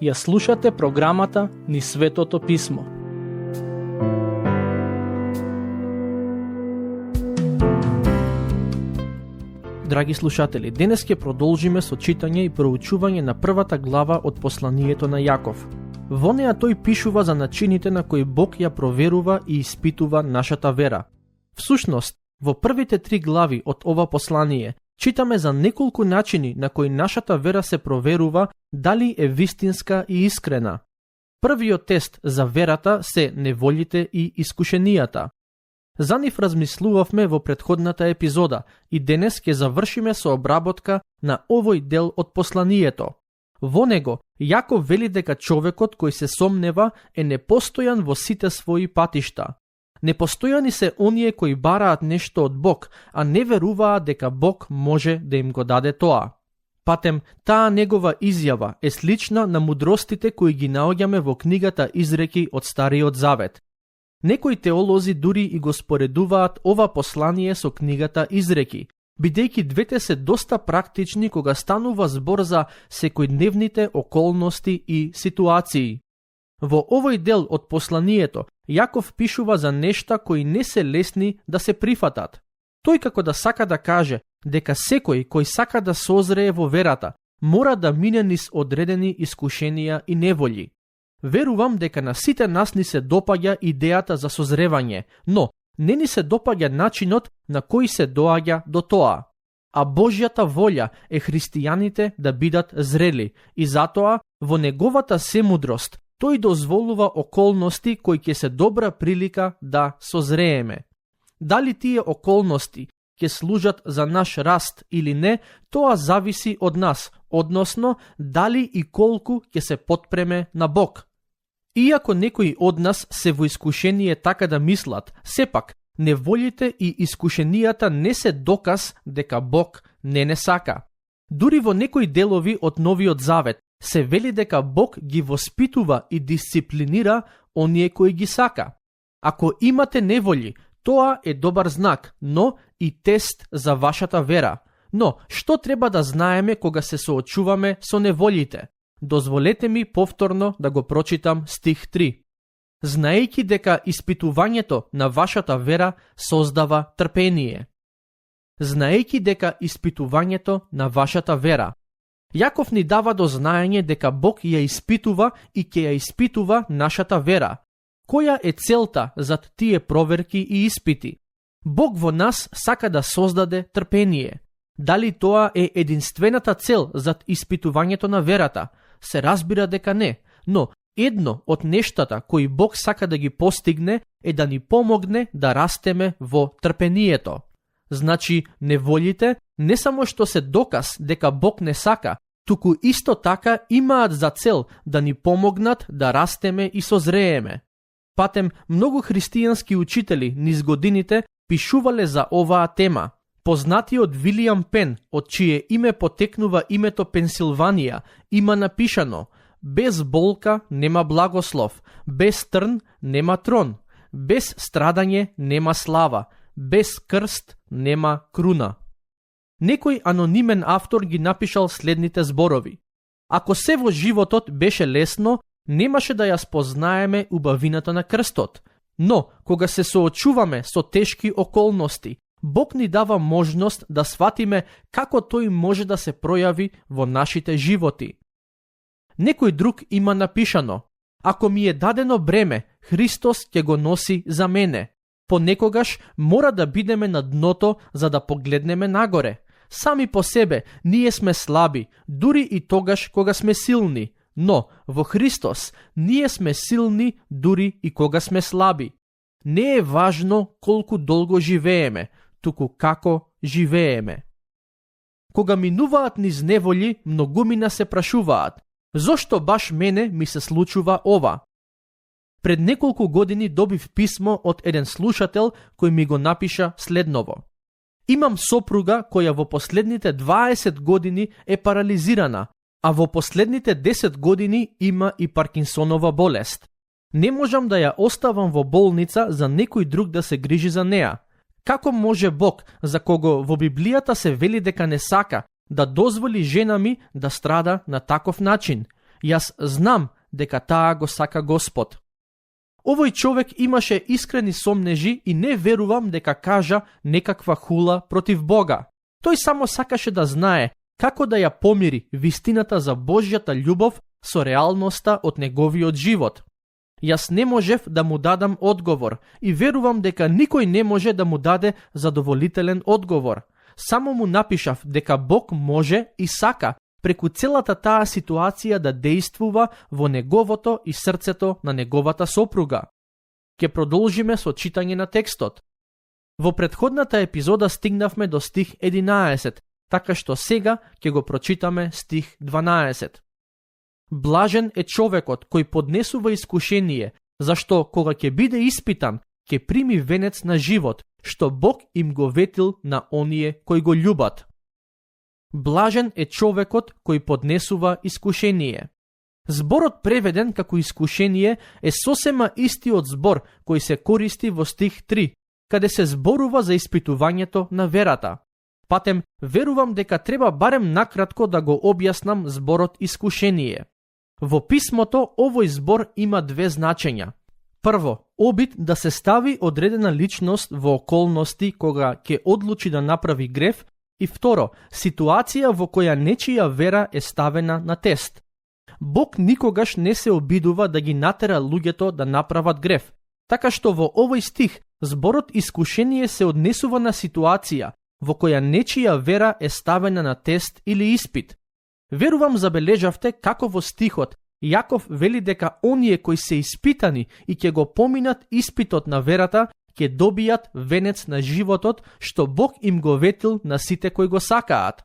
Ја слушате програмата Низ Светото Писмо. Драги слушатели, денес ќе продолжиме со читање и проучување на првата глава од посланието на Јаков. Во неа тој пишува за начините на кои Бог ја проверува и испитува нашата вера. Всушност, во првите 3 глави од ова послание читаме за неколку начини на кои нашата вера се проверува дали е вистинска и искрена. Првиот тест за верата се неволите и искушенијата. За нив размислувавме во претходната епизода и денес ќе завршиме со обработка на овој дел од посланието. Во него, Јаков вели дека човекот кој се сомнева е непостојан во сите своји патишта. Непостојани се оние кои бараат нешто од Бог, а не веруваат дека Бог може да им го даде тоа. Патем, таа негова изјава е слична на мудростите кои ги наоѓаме во книгата Изреки од Стариот Завет. Некои теолози дури и го споредуваат ова послание со книгата Изреки, бидејќи двете се доста практични кога станува збор за секојдневните околности и ситуации. Во овој дел од посланието, Јаков пишува за нешта кои не се лесни да се прифатат. Тој како да сака да каже дека секој кој сака да созрее во верата, мора да мине низ одредени искушенија и неволји. Верувам дека на сите нас ни се допаѓа идејата за созревање, но не ни се допаѓа начинот на кој се доаѓа до тоа. А Божјата волја е христијаните да бидат зрели и затоа во неговата семудрост тој дозволува околности кои ќе се добра прилика да созрееме. Дали тие околности ќе служат за наш раст или не, тоа зависи од нас, односно дали и колку ќе се потпреме на Бог. Иако некои од нас се во искушение така да мислат, сепак неволите и искушенијата не се доказ дека Бог не сака. Дури во некои делови од Новиот Завет се вели дека Бог ги воспитува и дисциплинира оние кои ги сака. Ако имате неволји, тоа е добар знак, но и тест за вашата вера. Но, што треба да знаеме кога се соочуваме со неволите? Дозволете ми повторно да го прочитам стих 3. Знаејќи дека испитувањето на вашата вера создава трпение. Знаејќи дека испитувањето на вашата вера. Јаков ни дава до знаење дека Бог ја испитува и ќе ја испитува нашата вера. Која е целта зад тие проверки и испити? Бог во нас сака да создаде трпение. Дали тоа е единствената цел зад испитувањето на верата? Се разбира дека не, но едно од нештата кои Бог сака да ги постигне е да ни помогне да растеме во трпението. Значи, неволите не само што се доказ дека Бог не сака, туку исто така имаат за цел да ни помогнат да растеме и созрееме. Патем, многу христијански учители низ годините пишувале за оваа тема. Познатиот Вилијам Пен, од чие име потекнува името Пенсилванија, има напишано: без болка нема благослов, без трн нема трон, без страдање нема слава, без крст нема круна. Некој анонимен автор ги напишал следните зборови: ако се во животот беше лесно, немаше да ја спознаеме убавината на крстот, но кога се соочуваме со тешки околности, Бог ни дава можност да сватиме како тој може да се пројави во нашите животи. Некој друг има напишано: ако ми е дадено бреме, Христос ќе го носи за мене. Понекогаш мора да бидеме на дното за да погледнеме нагоре. Сами по себе ние сме слаби, дури и тогаш кога сме силни, но во Христос ние сме силни дури и кога сме слаби. Не е важно колку долго живееме, туку како живееме. Кога минуваат низ неволји, многумина се прашуваат: зошто баш мене ми се случува ова? Пред неколку години добив писмо од еден слушател кој ми го напиша следново: имам сопруга која во последните 20 години е парализирана, а во последните 10 години има и Паркинсонова болест. Не можам да ја оставам во болница за некој друг да се грижи за неа. Како може Бог, за кого во Библијата се вели дека не сака, да дозволи жена ми да страда на таков начин? Јас знам дека таа го сака Господ. Овој човек имаше искрени сомнежи и не верувам дека кажа некаква хула против Бога. Тој само сакаше да знае како да ја помири вистината за Божјата љубов со реалноста од неговиот живот. Јас не можев да му дадам одговор и верувам дека никој не може да му даде задоволителен одговор. Само му напишав дека Бог може и сака преку целата таа ситуација да действува во неговото и срцето на неговата сопруга. Ке продолжиме со читање на текстот. Во претходната епизода стигнавме до стих 11, така што сега ќе го прочитаме стих 12. Блажен е човекот кој поднесува искушение, зашто кога ќе биде испитан, ќе прими венец на живот, што Бог им го ветил на оние кои го љубат. Блажен е човекот кој поднесува искушение. Зборот преведен како искушение е сосема истиот збор кој се користи во стих 3, каде се зборува за испитувањето на верата. Патем, верувам дека треба барем накратко да го објаснам зборот искушение. Во писмото овој збор има две значења. Прво, обид да се стави одредена личност во околности кога ќе одлучи да направи грев, и второ, ситуација во која нечија вера е ставена на тест. Бог никогаш не се обидува да ги натера луѓето да направат грев, така што во овој стих зборот искушение се однесува на ситуација во која нечија вера е ставена на тест или испит. Верувам забележавте како во стихот Јаков вели дека оние кои се испитани и ќе го поминат испитот на верата, ќе добијат венец на животот што Бог им го ветил на сите кои го сакаат.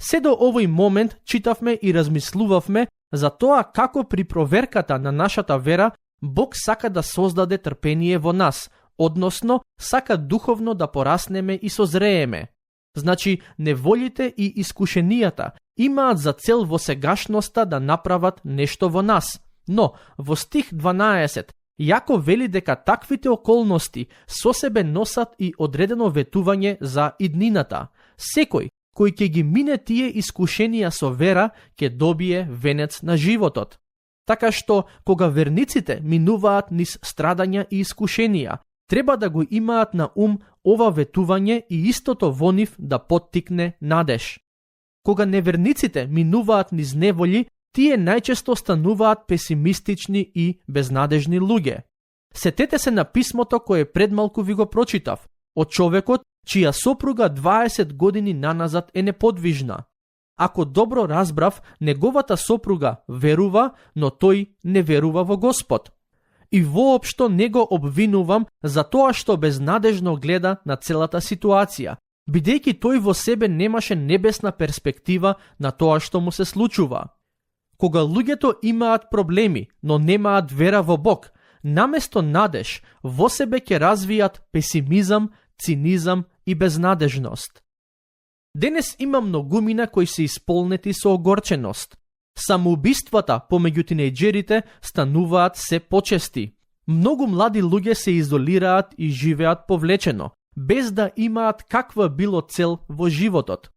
Се до овој момент читавме и размислувавме за тоа како при проверката на нашата вера Бог сака да создаде трпение во нас, односно сака духовно да пораснеме и созрееме. Значи, неволите и искушенијата имаат за цел во сегашноста да направат нешто во нас. Но, во стих 12, Јаков вели дека таквите околности со себе носат и одредено ветување за иднината. Секој кој ќе ги мине тие искушенија со вера, ќе добие венец на животот. Така што, кога верниците минуваат низ страдања и искушенија, треба да го имаат на ум ова ветување и истото во нив да поттикне надеж. Кога неверниците минуваат низ неволји, тие најчесто стануваат песимистични и безнадежни луѓе. Сетете се на писмото кое предмалку ви го прочитав, од човекот чија сопруга 20 години наназад е неподвижна. Ако добро разбрав, неговата сопруга верува, но тој не верува во Господ. И воопшто не го обвинувам за тоа што безнадежно гледа на целата ситуација, бидејќи тој во себе немаше небесна перспектива на тоа што му се случува. Кога луѓето имаат проблеми, но немаат вера во Бог, наместо надеж, во себе ќе развијат песимизам, цинизам и безнадежност. Денес има многумина кои се исполнети со огорченост. Самоубиствата помеѓу тинејџерите стануваат се почести. Многу млади луѓе се изолираат и живеат повлечено, без да имаат каква било цел во животот.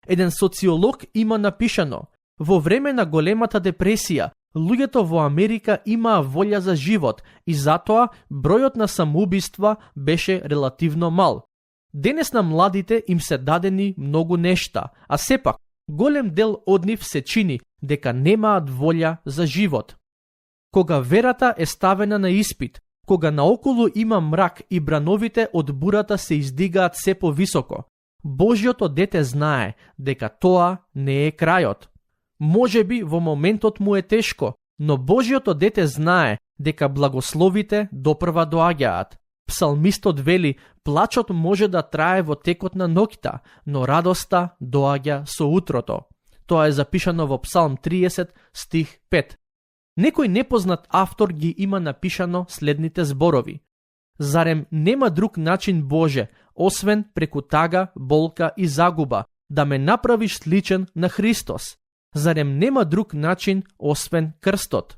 Еден социолог има напишано: во време на големата депресија, луѓето во Америка имаа волја за живот и затоа бројот на самоубиства беше релативно мал. Денес на младите им се дадени многу нешта, а сепак голем дел од нив се чини дека немаат волја за живот. Кога верата е ставена на испит, кога наоколу има мрак и брановите од бурата се издигаат се повисоко, Божјото дете знае дека тоа не е крајот. Можеби во моментот му е тешко, но Божјото дете знае дека благословите допрва доаѓаат. Псалмистот вели: плачот може да трае во текот на ноќта, но радоста доаѓа со утрото. Тоа е запишано во Псалм 30, стих 5. Некој непознат автор ги има напишано следните зборови: зарем нема друг начин, Боже, освен преку тага, болка и загуба, да ме направиш сличен на Христос? Зарем нема друг начин, освен крстот?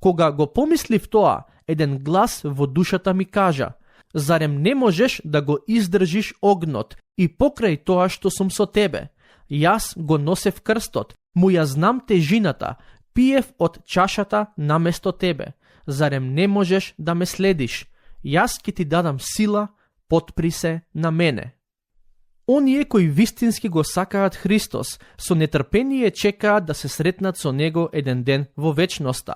Кога го помислив тоа, еден глас во душата ми кажа: Зарем не можеш да го издржиш огнот и покрај тоа што сум со тебе? Јас го носев крстот, му ја знам тежината, пиев од чашата наместо тебе. Зарем не можеш да ме следиш? Јас ќе ти дадам сила, потпри се на мене. Оние кои вистински го сакаат Христос, со нетрпение чекаат да се сретнат со Него еден ден во вечноста.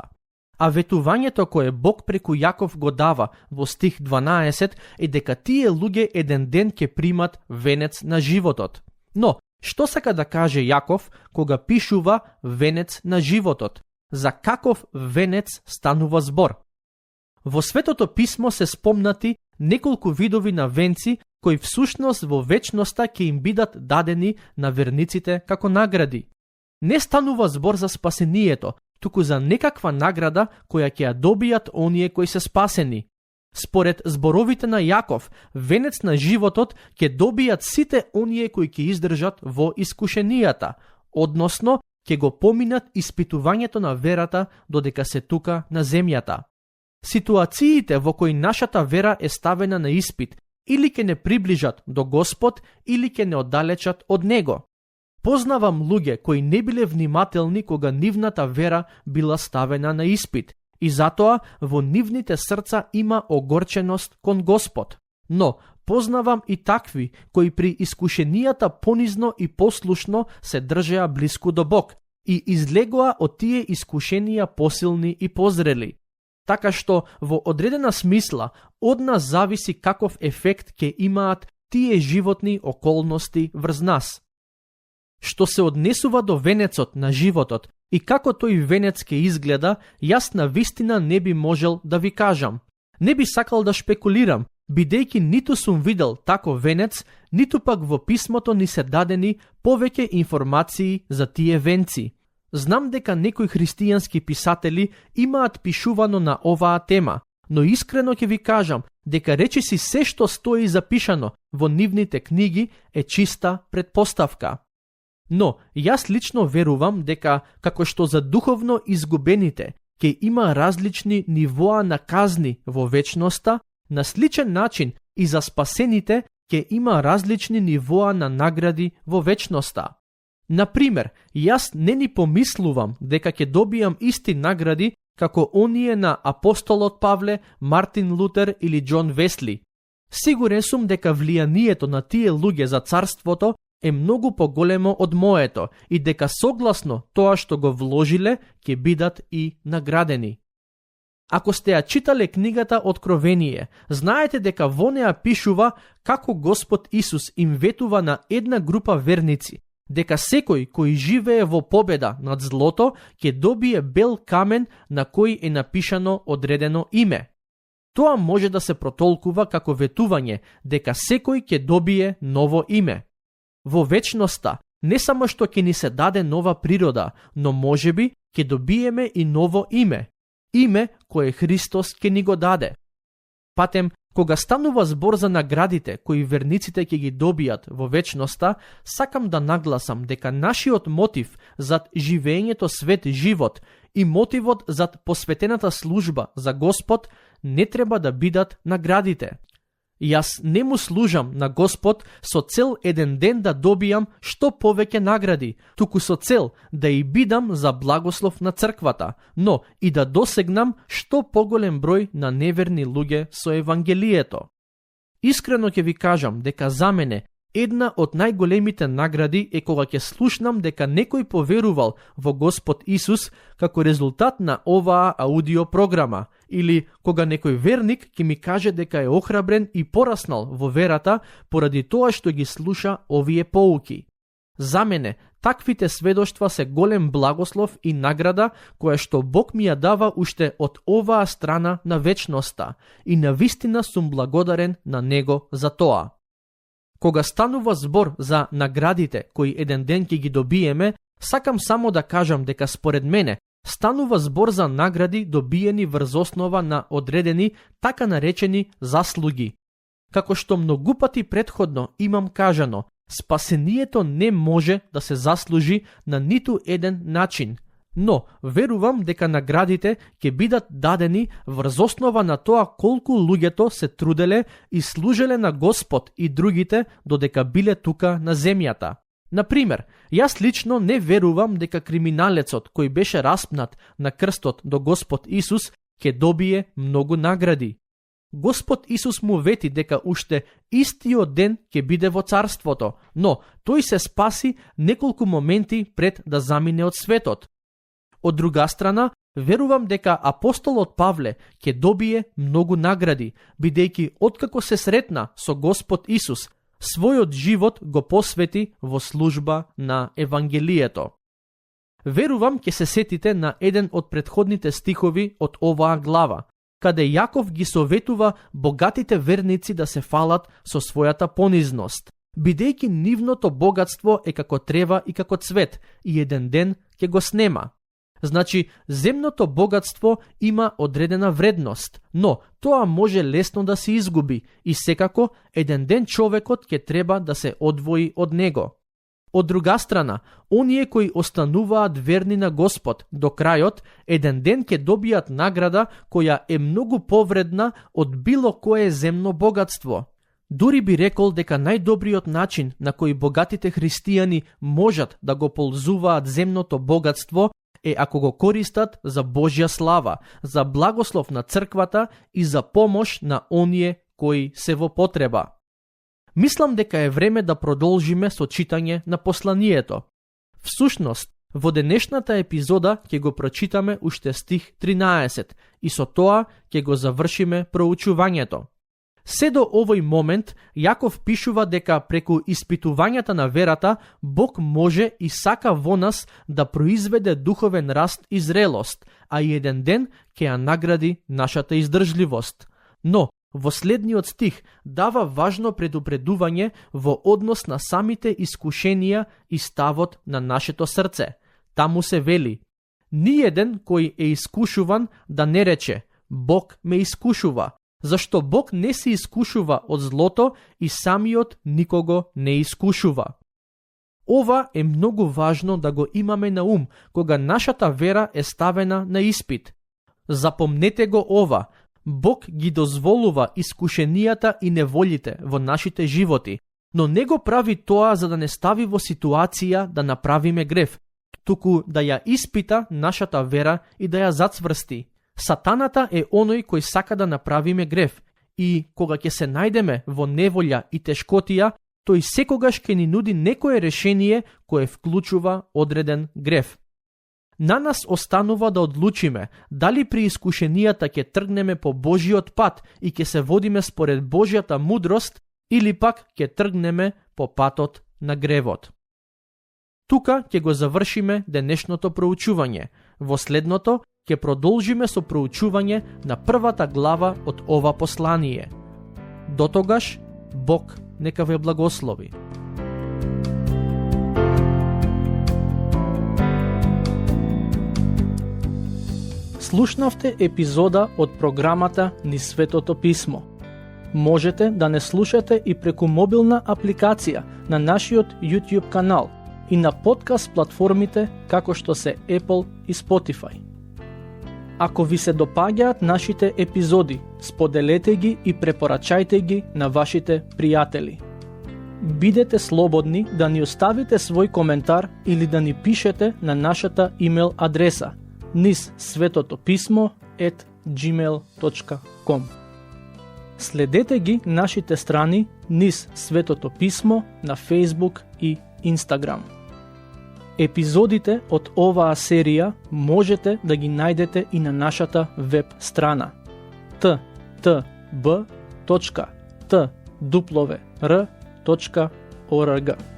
А ветувањето кое Бог преку Јаков го дава во стих 12 е дека тие луѓе еден ден ќе примат венец на животот. Но, што сака да каже Јаков кога пишува венец на животот? За каков венец станува збор? Во Светото писмо се спомнати неколку видови на венци кои всушност во вечноста ќе им бидат дадени на верниците како награди. Не станува збор за спасението, туку за некаква награда која ќе ја добијат оние кои се спасени. Според зборовите на Јаков, венец на животот ќе добијат сите оние кои ќе издржат во искушенијата, односно ќе го поминат испитувањето на верата додека се тука на земјата. Ситуациите во кои нашата вера е ставена на испит или ќе не приближат до Господ или ќе не оддалечат од Него. Познавам луѓе кои не биле внимателни кога нивната вера била ставена на испит и затоа во нивните срца има огорченост кон Господ. Но познавам и такви кои при искушенијата понизно и послушно се држеа блиску до Бог и излегоа од тие искушенија посилни и позрели. Така што во одредена смисла од нас зависи каков ефект ќе имаат тие животни околности врз нас. Што се однесува до венецот на животот и како тој венец ќе изгледа, јас на вистина не би можел да ви кажам. Не би сакал да шпекулирам, бидејќи ниту сум видел таков венец, ниту пак во писмото ни се дадени повеќе информации за тие венци. Знам дека некои христијански писатели имаат пишувано на оваа тема, но искрено ќе ви кажам дека речиси се што стои запишано во нивните книги е чиста предпоставка. Но јас лично верувам дека како што за духовно изгубените ќе има различни нивоа на казни во вечноста, на сличен начин и за спасените ќе има различни нивоа на награди во вечноста. Например, јас не ни помислувам дека ќе добијам исти награди како оние на апостолот Павле, Мартин Лутер или Џон Весли. Сигурен сум дека влијанието на тие луѓе за царството е многу поголемо од моето и дека согласно тоа што го вложиле ќе бидат и наградени. Ако сте ја читале книгата Откровение, знаете дека во неа пишува како Господ Исус им ветува на една група верници, дека секој кој живее во победа над злото ќе добие бел камен на кој е напишано одредено име. Тоа може да се протолкува како ветување дека секој ќе добие ново име. Во вечноста не само што ќе ни се даде нова природа, но можеби ќе добиеме и ново име. Име кое Христос ќе ни го даде. Патем, кога станува збор за наградите кои верниците ќе ги добијат во вечноста, сакам да нагласам дека нашиот мотив зад живеењето свет живот и мотивот зад посветената служба за Господ не треба да бидат наградите. Јас не му служам на Господ со цел еден ден да добијам што повеќе награди, туку со цел да и бидам за благослов на црквата, но и да досегнам што поголем број на неверни луѓе со Евангелието. Искрено ќе ви кажам дека за мене една од најголемите награди е кога ќе слушнам дека некој поверувал во Господ Исус како резултат на оваа аудио програма, или кога некој верник ќе ми каже дека е охрабрен и пораснал во верата поради тоа што ги слуша овие поуки. За мене, таквите сведоштва се голем благослов и награда која што Бог ми ја дава уште од оваа страна на вечноста и навистина сум благодарен на Него за тоа. Кога станува збор за наградите кои еден ден ќе ги добиеме, сакам само да кажам дека според мене станува збор за награди добиени врз основа на одредени така наречени заслуги. Како што многу пати претходно имам кажано, спасението не може да се заслужи на ниту еден начин, Но верувам дека наградите ќе бидат дадени врз основа на тоа колку луѓето се труделе и служеле на Господ и другите додека биле тука на земјата. Например, јас лично не верувам дека криминалецот кој беше распнат на крстот до Господ Исус ќе добие многу награди. Господ Исус му вети дека уште истиот ден ќе биде во царството, но тој се спаси неколку моменти пред да замине од светот. Од друга страна, верувам дека апостолот Павле ќе добие многу награди, бидејќи откако се сретна со Господ Исус, својот живот го посвети во служба на Евангелието. Верувам ќе се сетите на еден од претходните стихови од оваа глава, каде Јаков ги советува богатите верници да се фалат со својата понизност, бидејќи нивното богатство е како трева и како цвет, и еден ден ќе го снема. Значи, земното богатство има одредена вредност, но тоа може лесно да се изгуби и секако еден ден човекот ќе треба да се одвои од него. Од друга страна, оние кои остануваат верни на Господ до крајот, еден ден ќе добијат награда која е многу повредна од било кое земно богатство. Дури би рекол дека најдобриот начин на кој богатите христијани можат да го ползуваат земното богатство е ако го користат за Божја слава, за благослов на црквата и за помош на оние кои се во потреба. Мислам дека е време да продолжиме со читање на посланието. Всушност, во денешната епизода ќе го прочитаме уште стих 13 и со тоа ќе го завршиме проучувањето. Се до овој момент, Јаков пишува дека преку испитувањата на верата, Бог може и сака во нас да произведе духовен раст и зрелост, а и еден ден ќе ја награди нашата издржливост. Но, во следниот стих дава важно предупредување во однос на самите искушенија и ставот на нашето срце. Таму се вели: ниеден кој е искушуван да не рече Бог ме искушува, зашто Бог не се искушува од злото и самиот никого не искушува. Ова е многу важно да го имаме на ум кога нашата вера е ставена на испит. Запомнете го ова: Бог ги дозволува искушенијата и неволите во нашите животи, но не го прави тоа за да не стави во ситуација да направиме грев, туку да ја испита нашата вера и да ја зацврсти. Сатаната е оној кој сака да направиме грев и кога ќе се најдеме во неволја и тешкотија, тој секогаш ќе ни нуди некое решение кое вклучува одреден грев. На нас останува да одлучиме дали при искушенијата ќе тргнеме по Божиот пат и ќе се водиме според Божјата мудрост или пак ќе тргнеме по патот на гревот. Тука ќе го завршиме денешното проучување. Во следното ќе продолжиме со проучување на првата глава од ова послание. Дотогаш, Бог нека ве благослови. Слушнавте епизода од програмата Низ Светото Писмо. Можете да не слушате и преку мобилна апликација на нашиот YouTube канал и на подкаст платформите како што се Apple и Spotify. Ако ви се допаѓаат нашите епизоди, споделете ги и препорачајте ги на вашите пријатели. Бидете слободни да ни оставите свој коментар или да ни пишете на нашата имейл адреса nizsvetotopисmo@gmail.com. Следете ги нашите страни Низ Светото Писмо на Facebook и Instagram. Епизодите од оваа серија можете да ги најдете и на нашата веб страна ttb.twr.org.